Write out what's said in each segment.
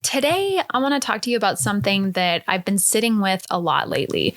Today, I want to talk to you about something that I've been sitting with a lot lately,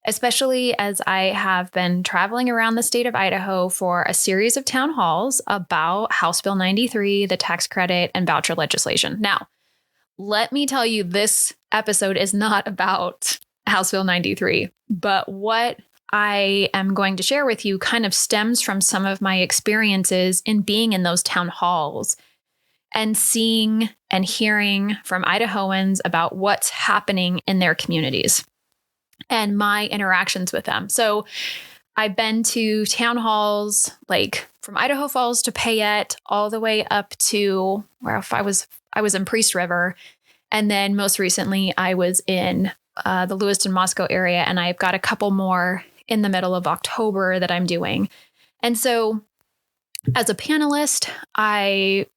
especially as I have been traveling around the state of Idaho for a series of town halls about House Bill 93, the tax credit, and voucher legislation. Now, let me tell you, this episode is not about House Bill 93, but what I am going to share with you kind of stems from some of my experiences in being in those town halls and seeing and hearing from Idahoans about what's happening in their communities and my interactions with them. So I've been to town halls like from Idaho Falls to Payette, all the way up to where I was in Priest River. And then most recently I was in the Lewiston Moscow area, and I've got a couple more in the middle of October that I'm doing. And so as a panelist,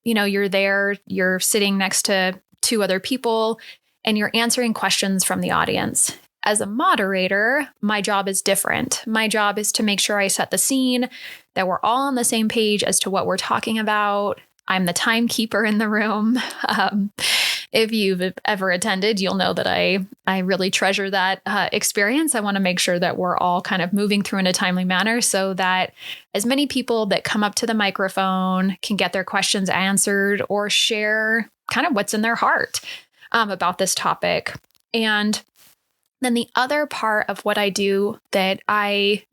you're there, you're sitting next to two other people, and you're answering questions from the audience. As a moderator, my job is different. My job is to make sure I set the scene, that we're all on the same page as to what we're talking about. I'm the timekeeper in the room. If you've ever attended, you'll know that I really treasure that experience. I want to make sure that we're all kind of moving through in a timely manner so that as many people that come up to the microphone can get their questions answered or share kind of what's in their heart about this topic. And then the other part of what I do that I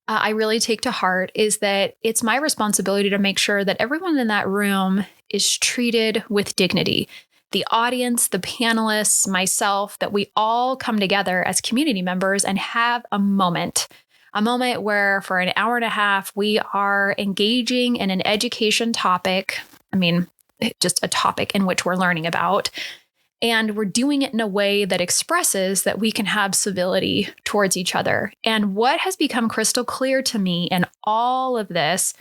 really take to heart is that it's my responsibility to make sure that everyone in that room is treated with dignity. The audience, the panelists, myself, that we all come together as community members and have a moment where for an hour and a half, we are engaging in an education topic. I mean, just a topic in which we're learning about. And we're doing it in a way that expresses that we can have civility towards each other. And what has become crystal clear to me in all of this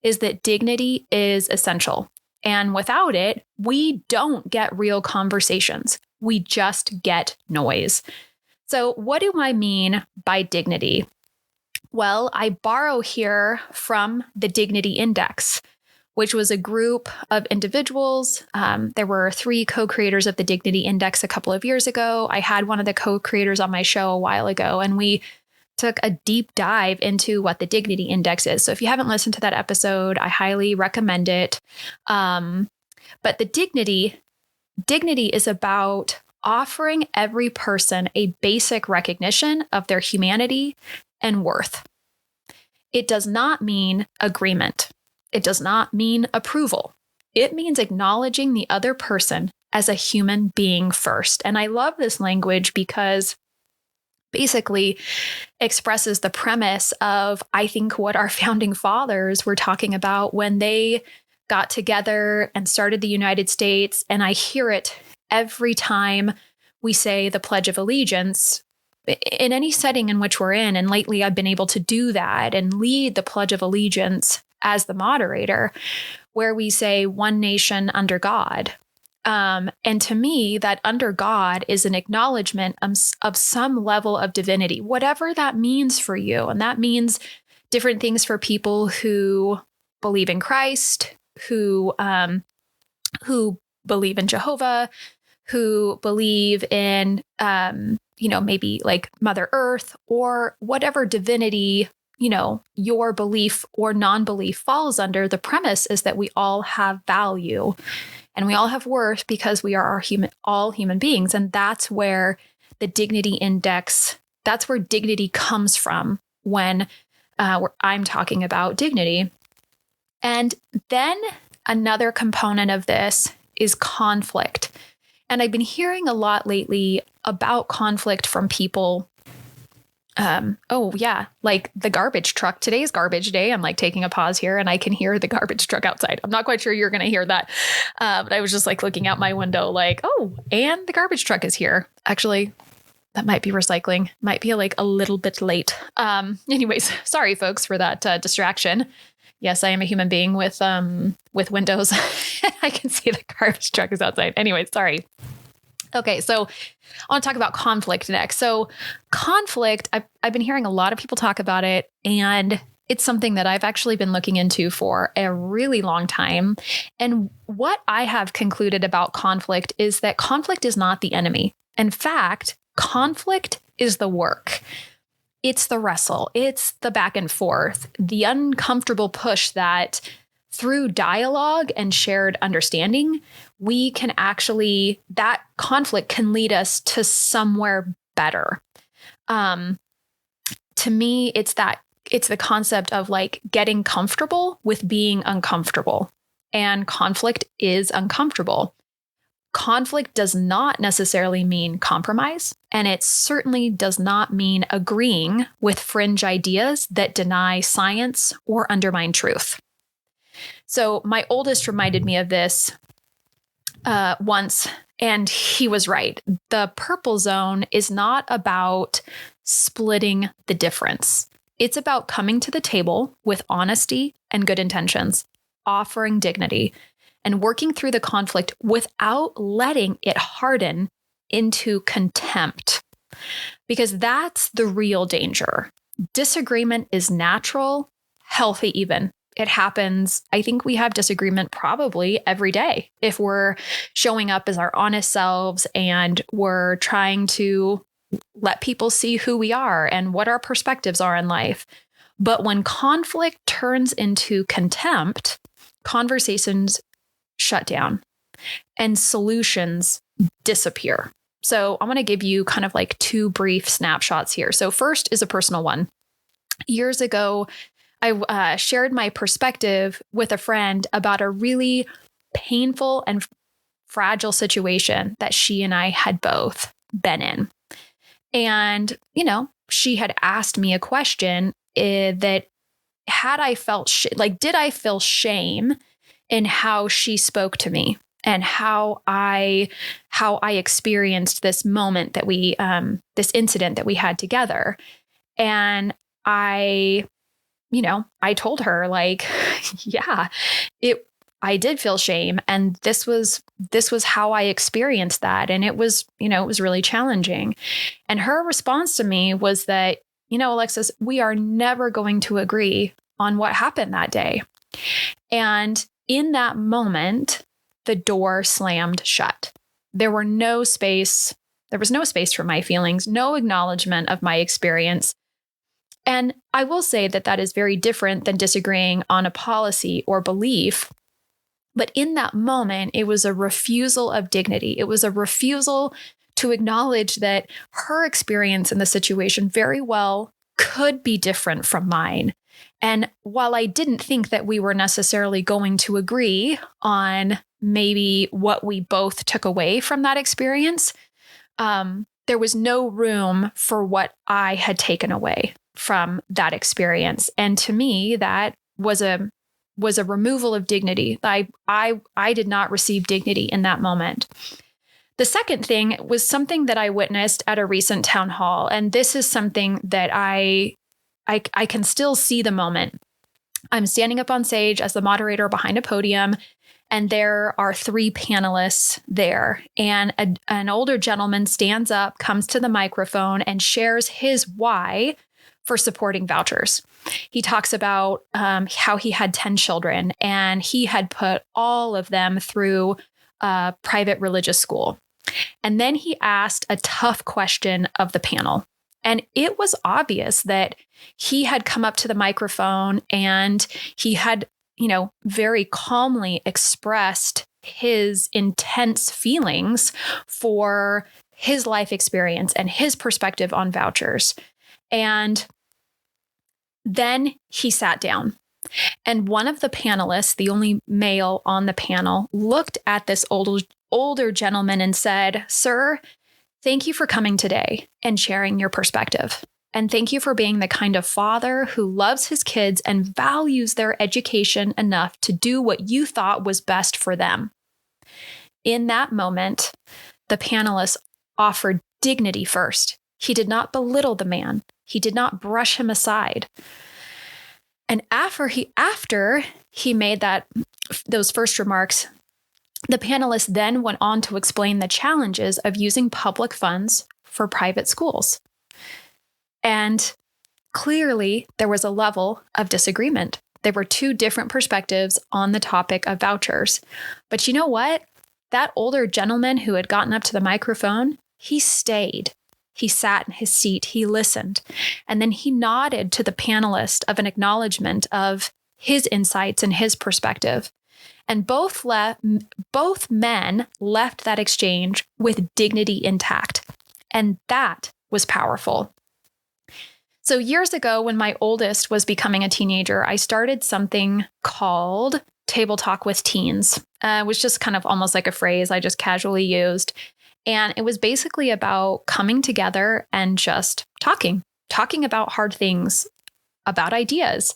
is that dignity is essential. And without it, we don't get real conversations. We just get noise. So what do I mean by dignity? Well, I borrow here from the Dignity Index, which was a group of individuals. There were 3 co-creators of the Dignity Index a couple of years ago. I had one of the co-creators on my show a while ago, and we took a deep dive into what the Dignity Index is. So if you haven't listened to that episode, I highly recommend it. But the dignity is about offering every person a basic recognition of their humanity and worth. It does not mean agreement. It does not mean approval. It means acknowledging the other person as a human being first. And I love this language because basically expresses the premise of, I think, what our founding fathers were talking about when they got together and started the United States. And I hear it every time we say the Pledge of Allegiance in any setting in which we're in. And lately I've been able to do that and lead the Pledge of Allegiance as the moderator, where we say one nation under God. And to me, that under God is an acknowledgement of some level of divinity, whatever that means for you. And that means different things for people who believe in Christ, who believe in Jehovah, who believe in, maybe like Mother Earth or whatever divinity, your belief or non-belief falls under. The premise is that we all have value. And we all have worth because we are all human beings. And that's where the Dignity Index, that's where dignity comes from when I'm talking about dignity. And then another component of this is conflict. And I've been hearing a lot lately about conflict from people. Like the garbage truck. Today's garbage day. I'm like taking a pause here and I can hear the garbage truck outside. I'm not quite sure you're going to hear that. But I was just like looking out my window like, oh, and the garbage truck is here. Actually, that might be recycling. Might be like a little bit late. Anyways, sorry folks for that distraction. Yes, I am a human being with windows. I can see the garbage truck is outside. Anyways, sorry. Okay, so I want to talk about conflict next. So conflict, I've been hearing a lot of people talk about it, and It's something that I've actually been looking into for a really long time. And what I have concluded about conflict is that conflict is not the enemy. In fact, conflict is the work. It's the wrestle. It's the back and forth, the uncomfortable push that through dialogue and shared understanding, we can actually, that conflict can lead us to somewhere better. To me, it's the concept of like getting comfortable with being uncomfortable. And conflict is uncomfortable. Conflict does not necessarily mean compromise, and it certainly does not mean agreeing with fringe ideas that deny science or undermine truth. So my oldest reminded me of this once, and he was right. The purple zone is not about splitting the difference. It's about coming to the table with honesty and good intentions, offering dignity, and working through the conflict without letting it harden into contempt. Because that's the real danger. Disagreement is natural, healthy even. It happens. I think we have disagreement probably every day if we're showing up as our honest selves and we're trying to let people see who we are and what our perspectives are in life. But when conflict turns into contempt, conversations shut down and solutions disappear. So I'm going to give you kind of like two brief snapshots here. So first is a personal one. Years ago, I shared my perspective with a friend about a really painful and fragile situation that she and I had both been in. And, she had asked me a question that had I felt did I feel shame in how she spoke to me and how I experienced this moment that this incident that we had together. And I told her like, yeah, I did feel shame. And this was how I experienced that. And it was really challenging. And her response to me was that, Alexis, we are never going to agree on what happened that day. And in that moment, the door slammed shut. There was no space for my feelings, no acknowledgement of my experience. And I will say that is very different than disagreeing on a policy or belief. But in that moment, it was a refusal of dignity. It was a refusal to acknowledge that her experience in the situation very well could be different from mine. And while I didn't think that we were necessarily going to agree on maybe what we both took away from that experience, there was no room for what I had taken away from that experience. And to me, that was a removal of dignity. I did not receive dignity in that moment. The second thing was something that I witnessed at a recent town hall. And this is something that I can still see the moment. I'm standing up on stage as the moderator behind a podium, and there are three panelists there. And an older gentleman stands up, comes to the microphone, and shares his why for supporting vouchers. He talks about how he had 10 children and he had put all of them through a private religious school. And then he asked a tough question of the panel. And it was obvious that he had come up to the microphone and he had, very calmly expressed his intense feelings for his life experience and his perspective on vouchers. And then he sat down. And one of the panelists, the only male on the panel, looked at this older gentleman and said, "Sir, thank you for coming today and sharing your perspective. And thank you for being the kind of father who loves his kids and values their education enough to do what you thought was best for them." In that moment, the panelist offered dignity first. He did not belittle the man. He did not brush him aside. And after he made those first remarks, the panelists then went on to explain the challenges of using public funds for private schools. And clearly there was a level of disagreement. There were two different perspectives on the topic of vouchers. But you know what? That older gentleman who had gotten up to the microphone, he stayed. He sat in his seat. He listened. And then he nodded to the panelist of an acknowledgement of his insights and his perspective. And both men left that exchange with dignity intact. And that was powerful. So years ago, when my oldest was becoming a teenager, I started something called Table Talk with Teens. It was just kind of almost like a phrase I just casually used. And it was basically about coming together and just talking about hard things, about ideas.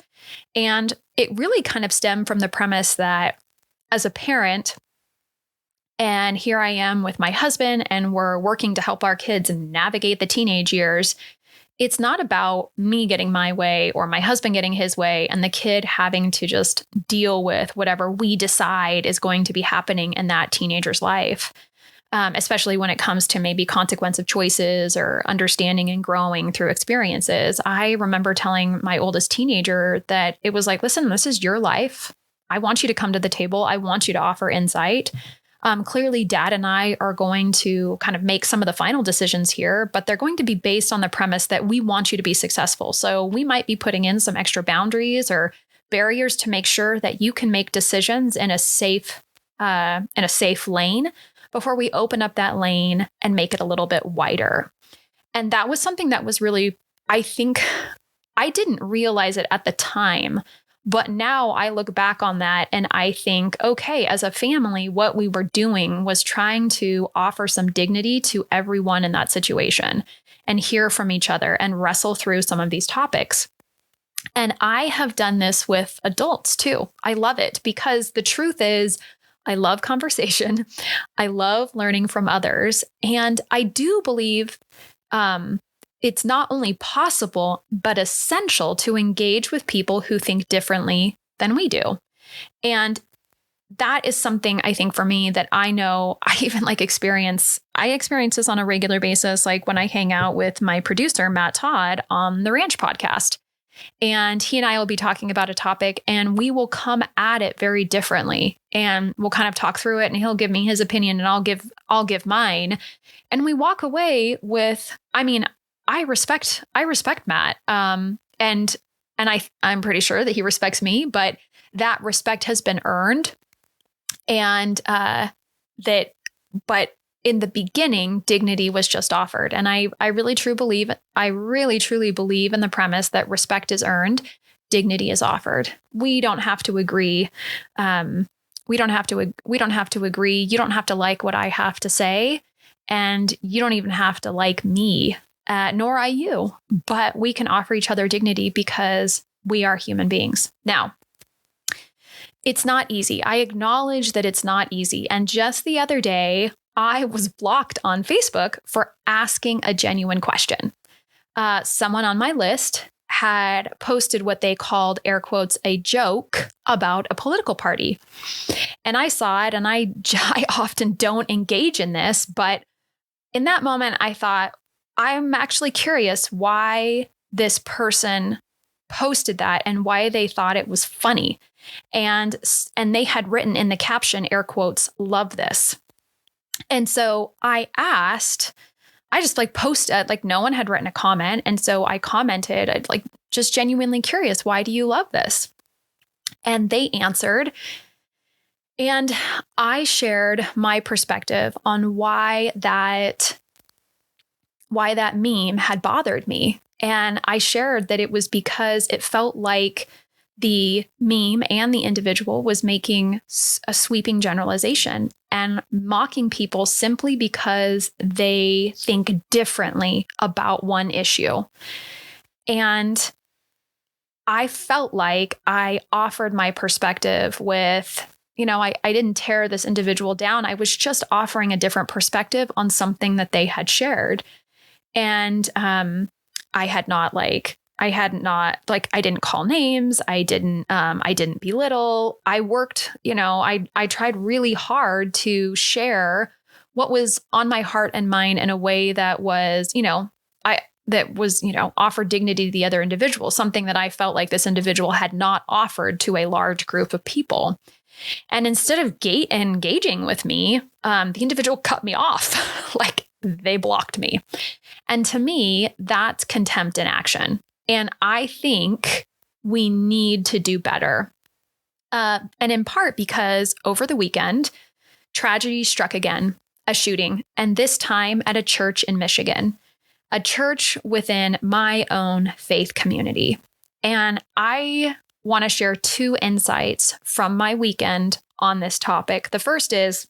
And it really kind of stemmed from the premise that as a parent, and here I am with my husband, and we're working to help our kids navigate the teenage years. It's not about me getting my way or my husband getting his way and the kid having to just deal with whatever we decide is going to be happening in that teenager's life, especially when it comes to maybe consequence of choices or understanding and growing through experiences. I remember telling my oldest teenager that it was like, listen, this is your life. I want you to come to the table. I want you to offer insight. Clearly, Dad and I are going to kind of make some of the final decisions here, but they're going to be based on the premise that we want you to be successful. So we might be putting in some extra boundaries or barriers to make sure that you can make decisions in a safe lane before we open up that lane and make it a little bit wider. And that was something that was really, I think, I didn't realize it at the time. But now I look back on that and I think, okay, as a family, what we were doing was trying to offer some dignity to everyone in that situation and hear from each other and wrestle through some of these topics. And I have done this with adults too. I love it because the truth is, I love conversation. I love learning from others. And I do believe it's not only possible, but essential to engage with people who think differently than we do. And that is something I think for me that I know I even experience this on a regular basis, like when I hang out with my producer, Matt Todd, on the Ranch podcast. And he and I will be talking about a topic and we will come at it very differently. And we'll kind of talk through it and he'll give me his opinion and I'll give mine. And we walk away with, I respect Matt. And I'm pretty sure that he respects me, but that respect has been earned. And but in the beginning, dignity was just offered. And I really truly believe in the premise that respect is earned, dignity is offered. We don't have to agree. We don't have to agree. You don't have to like what I have to say. And you don't even have to like me. Nor I you, but we can offer each other dignity because we are human beings. Now, it's not easy. I acknowledge that it's not easy. And just the other day, I was blocked on Facebook for asking a genuine question. Someone on my list had posted what they called, air quotes, a joke about a political party. And I saw it, and I often don't engage in this, but in that moment, I thought, I'm actually curious why this person posted that and why they thought it was funny. And they had written in the caption, air quotes, love this. And so I asked, I just posted, no one had written a comment. And so I commented, just genuinely curious, why do you love this? And they answered. And I shared my perspective on why that meme had bothered me. And I shared that it was because it felt like the meme and the individual was making a sweeping generalization and mocking people simply because they think differently about one issue. And I felt like I offered my perspective with, I didn't tear this individual down. I was just offering a different perspective on something that they had shared. And I didn't call names. I didn't belittle. I worked, I tried really hard to share what was on my heart and mind in a way that was, that was, offered dignity to the other individual, something that I felt like this individual had not offered to a large group of people. And instead of engaging with me, the individual cut me off, like they blocked me. And to me, that's contempt in action. And I think we need to do better. And in part because over the weekend, tragedy struck again, a shooting, and this time at a church in Michigan, a church within my own faith community. And I want to share 2 insights from my weekend on this topic. The first is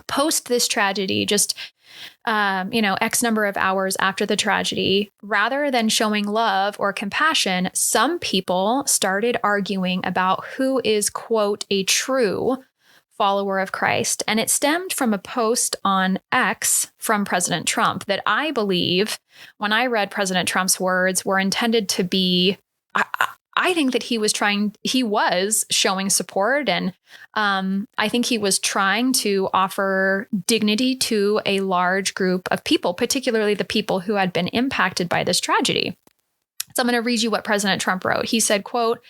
post this tragedy, just X number of hours after the tragedy, rather than showing love or compassion, some people started arguing about who is, quote, a true follower of Christ. And it stemmed from a post on X from President Trump that I believe, when I read President Trump's words, were intended to be, I think that he was showing support. And I think he was trying to offer dignity to a large group of people, particularly the people who had been impacted by this tragedy. So I'm going to read you what President Trump wrote. He said, quote,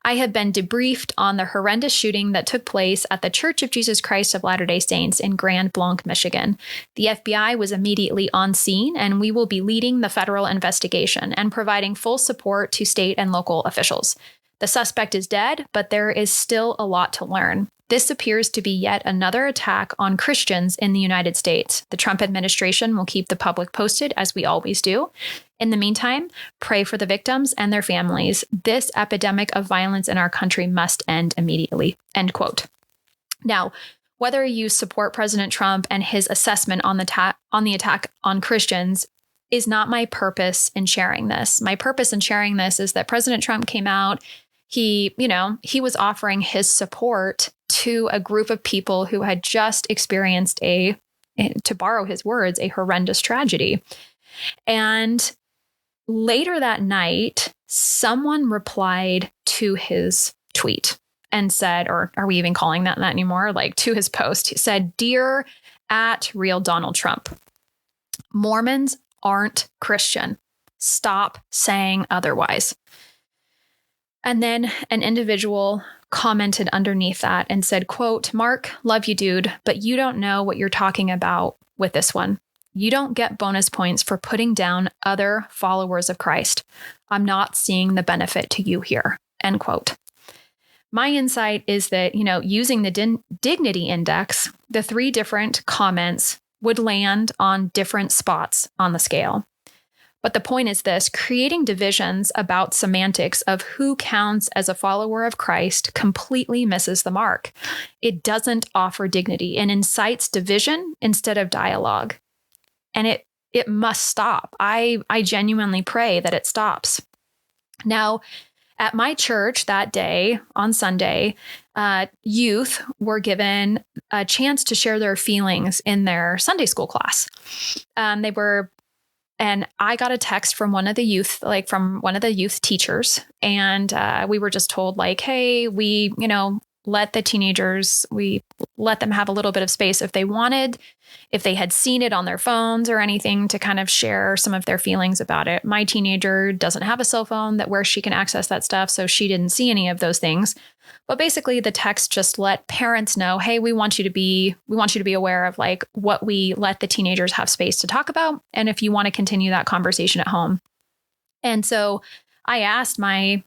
I have been debriefed on the horrendous shooting that took place at the Church of Jesus Christ of Latter-day Saints in Grand Blanc, Michigan. The FBI was immediately on scene, and we will be leading the federal investigation and providing full support to state and local officials. The suspect is dead, but there is still a lot to learn. This appears to be yet another attack on Christians in the United States. The Trump administration will keep the public posted, as we always do. In the meantime, pray for the victims and their families. This epidemic of violence in our country must end immediately. End quote. Now, whether you support President Trump and his assessment on the attack on Christians is not my purpose in sharing this. My purpose in sharing this is that President Trump came out. He was offering his support to a group of people who had just experienced to borrow his words, a horrendous tragedy. And later that night, someone replied to his tweet and said, or are we even calling that anymore? Like, to his post, he said, "Dear @real Donald Trump, Mormons aren't Christian. Stop saying otherwise." And then an individual commented underneath that and said, quote, "Mark, love you, dude, but you don't know what you're talking about with this one. You don't get bonus points for putting down other followers of Christ. I'm not seeing the benefit to you here." End quote. My insight is that, using the dignity index, the 3 different comments would land on different spots on the scale. But the point is this: creating divisions about semantics of who counts as a follower of Christ completely misses the mark. It doesn't offer dignity and incites division instead of dialogue. And it must stop. I genuinely pray that it stops. Now, at my church that day, on Sunday, youth were given a chance to share their feelings in their Sunday school class. And I got a text from one of the youth teachers. And we were just told, like, hey, we let them have a little bit of space if they wanted, if they had seen it on their phones or anything, to kind of share some of their feelings about it. My teenager doesn't have a cell phone where she can access that stuff, so she didn't see any of those things. But basically, the text just let parents know, hey, we want you to be aware of like what we let the teenagers have space to talk about, and if you want to continue that conversation at home. And so I asked my,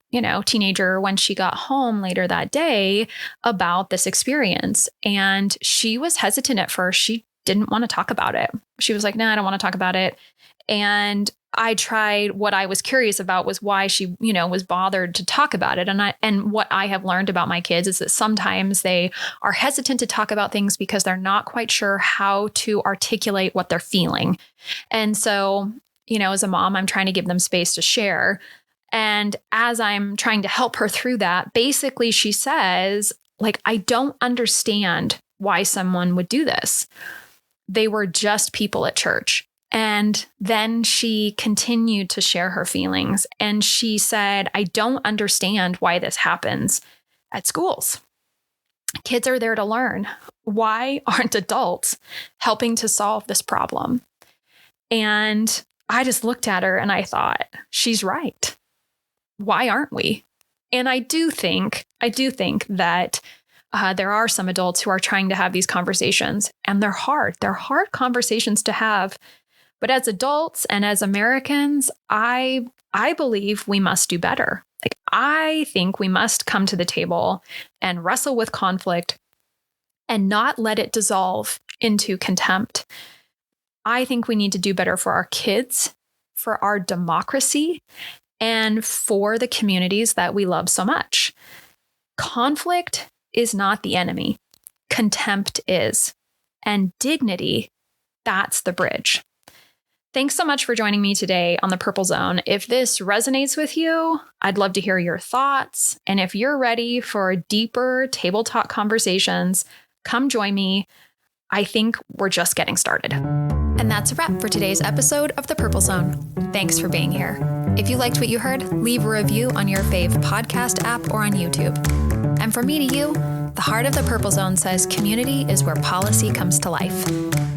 teenager when she got home later that day about this experience, and she was hesitant at first. She didn't want to talk about it. She was like, "No, I don't want to talk about it." And I tried. What I was curious about was why she, was bothered to talk about it. And what I have learned about my kids is that sometimes they are hesitant to talk about things because they're not quite sure how to articulate what they're feeling. And so, as a mom, I'm trying to give them space to share. And as I'm trying to help her through that, basically she says, like, I don't understand why someone would do this. They were just people at church. And then she continued to share her feelings. And she said, I don't understand why this happens at schools. Kids are there to learn. Why aren't adults helping to solve this problem? And I just looked at her and I thought, she's right. Why aren't we? And I do think that there are some adults who are trying to have these conversations, and they're hard. They're hard conversations to have. But as adults and as Americans, I believe we must do better. Like, I think we must come to the table and wrestle with conflict and not let it dissolve into contempt. I think we need to do better for our kids, for our democracy, and for the communities that we love so much. Conflict is not the enemy. Contempt is. And dignity, that's the bridge. Thanks so much for joining me today on the Purple Zone. If this resonates with you, I'd love to hear your thoughts. And if you're ready for deeper table talk conversations, come join me. I think we're just getting started. And that's a wrap for today's episode of the Purple Zone. Thanks for being here. If you liked what you heard, leave a review on your fave podcast app or on YouTube. And from me to you, the heart of the Purple Zone says community is where policy comes to life.